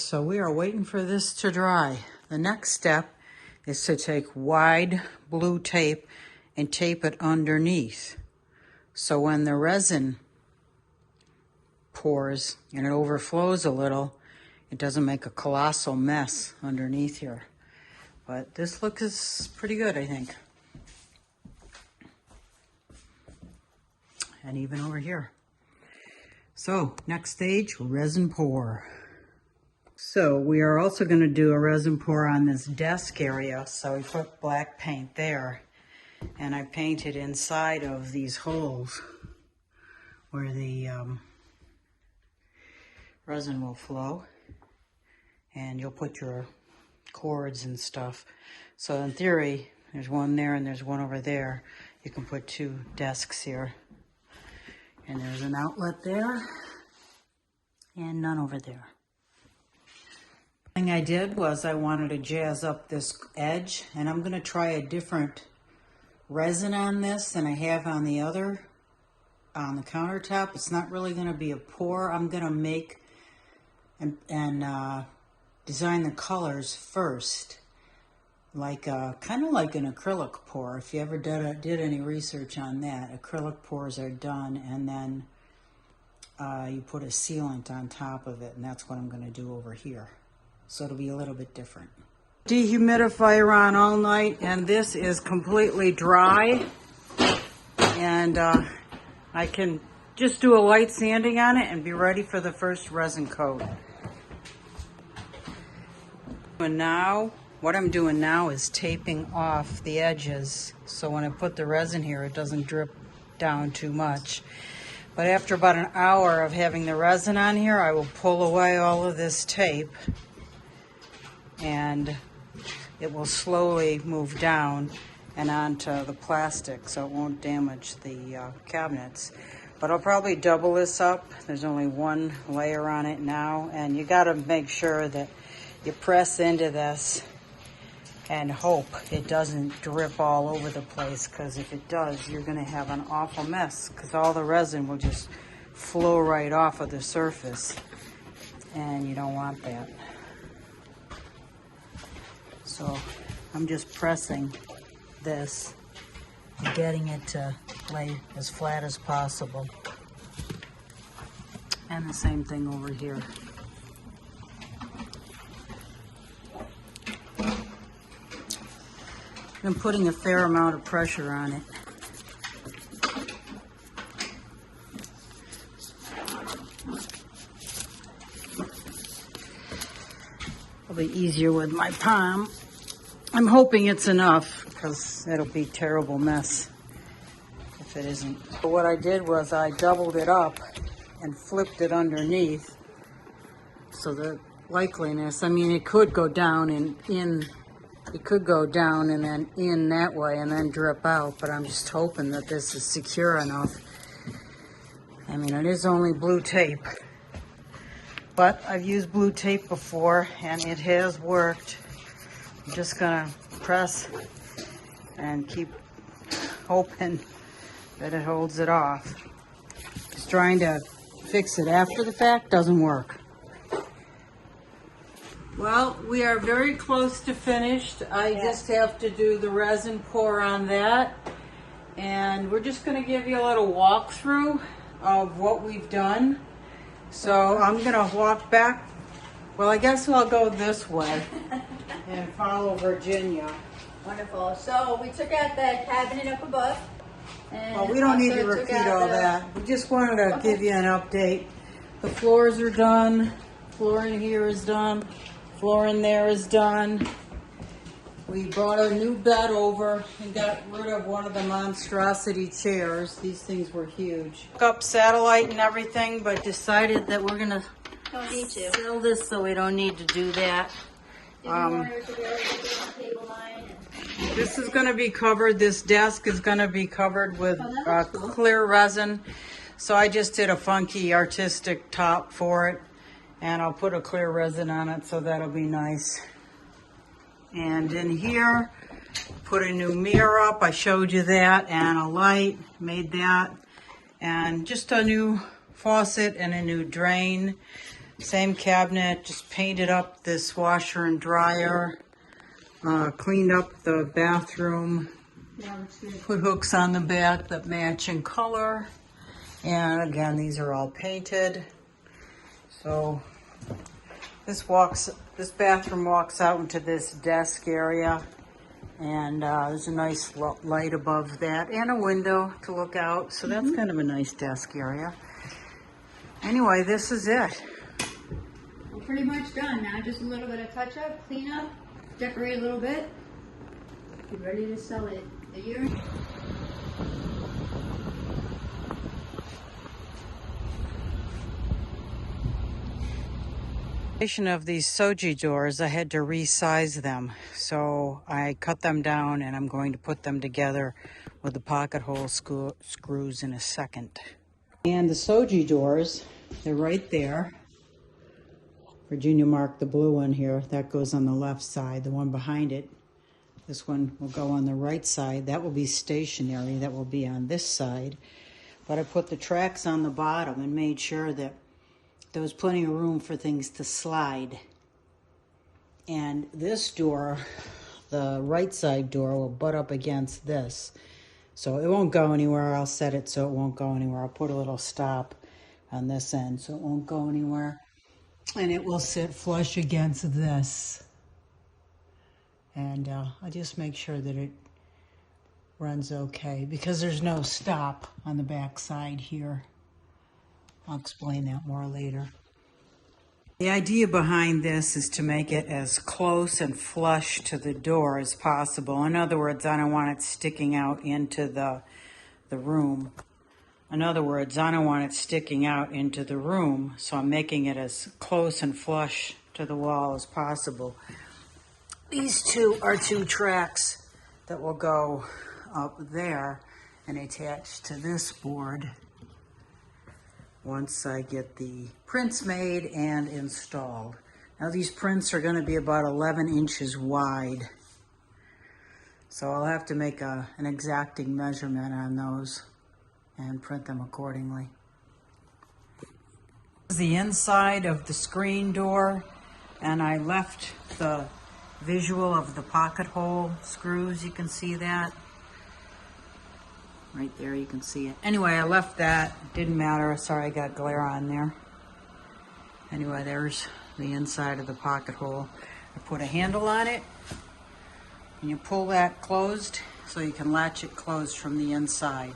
So we are waiting for this to dry. The next step is to take wide blue tape and tape it underneath. So when the resin pours and it overflows a little, it doesn't make a colossal mess underneath here. But this looks pretty good, I think. And even over here. So next stage, resin pour. So we are also going to do a resin pour on this desk area. So we put black paint there. And I painted inside of these holes where the resin will flow. And you'll put your cords and stuff. So in theory, there's one there and there's one over there. You can put two desks here. And there's an outlet there and none over there. The thing I did was I wanted to jazz up this edge, and I'm going to try a different resin on this than I have on the other, on the countertop. It's not really going to be a pour. I'm going to make and design the colors first, like kind of like an acrylic pour. If you ever did any research on that, acrylic pours are done, and then you put a sealant on top of it, and that's what I'm going to do over here. So it'll be a little bit different. Dehumidifier on all night, and this is completely dry, and I can just do a light sanding on it and be ready for the first resin coat. And now what I'm doing now is taping off the edges, so when I put the resin here it doesn't drip down too much. But after about an hour of having the resin on here, I will pull away all of this tape and it will slowly move down and onto the plastic so it won't damage the cabinets. But I'll probably double this up. There's only one layer on it now, and you got to make sure that you press into this and hope it doesn't drip all over the place, because if it does, you're going to have an awful mess, because all the resin will just flow right off of the surface, and you don't want that. So I'm just pressing this, getting it to lay as flat as possible. And the same thing over here. I'm putting a fair amount of pressure on it. It'll be easier with my palm. I'm hoping it's enough, because it'll be a terrible mess if it isn't. But what I did was I doubled it up and flipped it underneath. So the likeliness, I mean, it could go down and in. It could go down and then in that way and then drip out, but I'm just hoping that this is secure enough. I mean, it is only blue tape, but I've used blue tape before and it has worked. I'm just gonna press and keep hoping that it holds it off. Just trying to fix it after the fact doesn't work. Well, we are very close to finished. I just have to do the resin pour on that. And we're just going to give you a little walkthrough of what we've done. So I'm going to walk back. Well, I guess I'll go this way and follow Virginia. Wonderful. So we took out that cabinet up above. And well, we don't need to repeat all that. We just wanted to give you an update. The floors are done. Floor in here is done. Floor in there is done. We brought a new bed over and got rid of one of the monstrosity chairs. These things were huge. Took up satellite and everything, but decided that we're gonna sell this, so we don't need to do that. This is gonna be covered. This desk is gonna be covered with clear resin. So I just did a funky artistic top for it. And I'll put a clear resin on it, so that'll be nice. And in here, put a new mirror up. I showed you that, and a light, made that. And just a new faucet and a new drain. Same cabinet, just painted up this washer and dryer, cleaned up the bathroom, put hooks on the back that match in color. And again, these are all painted. So this bathroom walks out into this desk area, and there's a nice light above that and a window to look out. So that's kind of a nice desk area. Anyway, this is it. We're pretty much done now. Just a little bit of touch up, clean up, decorate a little bit. Be ready to sell it a year. Of these Shoji doors, I had to resize them, so I cut them down and I'm going to put them together with the pocket hole screws in a second. And the Shoji doors, they're right there. Virginia marked the blue one here. That goes on the left side. The one behind it, this one will go on the right side. That will be stationary. That will be on this side. But I put the tracks on the bottom and made sure that there was plenty of room for things to slide. And this door, the right side door, will butt up against this. So it won't go anywhere. I'll set it so it won't go anywhere. I'll put a little stop on this end so it won't go anywhere. And it will sit flush against this. And I'll just make sure that it runs okay because there's no stop on the back side here. I'll explain that more later. The idea behind this is to make it as close and flush to the door as possible. In other words, I don't want it sticking out into the room. In other words, I don't want it sticking out into the room, so I'm making it as close and flush to the wall as possible. These two are two tracks that will go up there and attach to this board once I get the prints made and installed. Now these prints are going to be about 11 inches wide. So I'll have to make an exacting measurement on those and print them accordingly. This is the inside of the screen door, and I left the visual of the pocket hole screws. You can see that. Right there, you can see it. Anyway, I left that. Didn't matter. Sorry, I got glare on there. Anyway, there's the inside of the pocket hole. I put a handle on it, and you pull that closed so you can latch it closed from the inside.